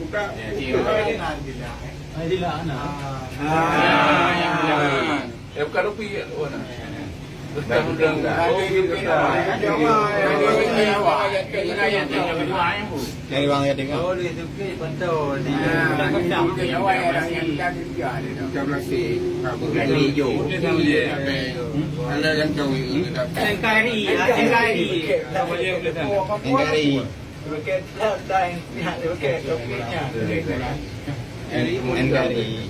buka. Dilaan na. Bukan rupi kat luar nak. Dari wang ya tengok. Oh, dia tu ke betul. Dia kacang ke awal orang yang dia dia. Macam plastik. Bukan hijau. Ada yang kau ini dapat. Engkari, engkari. Engkari. Bukan dah pihak dia bukan kopinya. Engkari.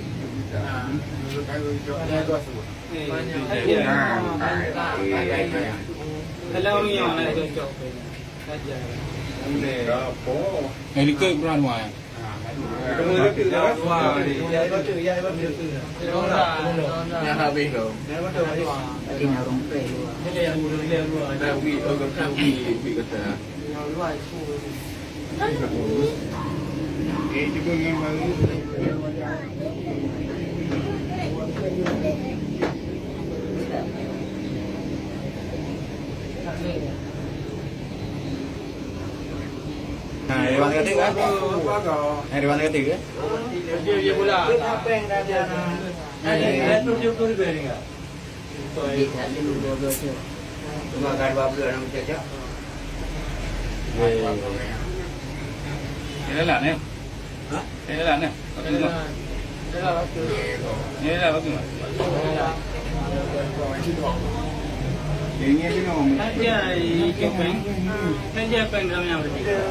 Kalau ni yang nak cocok. Saja. Ini beran wang. Yang habis tu. Tapi orang kami kata. Juga memang. Dari wang ketiga. Dari wang ketiga. Dia pula. Apa yang dah dia nak? Ada tu lebih ni enggak? Cuma kan 20 orang saja. Ini lah ni. Hah? Ini lah ni. Ini lah bagus. Ini ni nom. Saja ikan. Saja apa yang kami yang bertiga.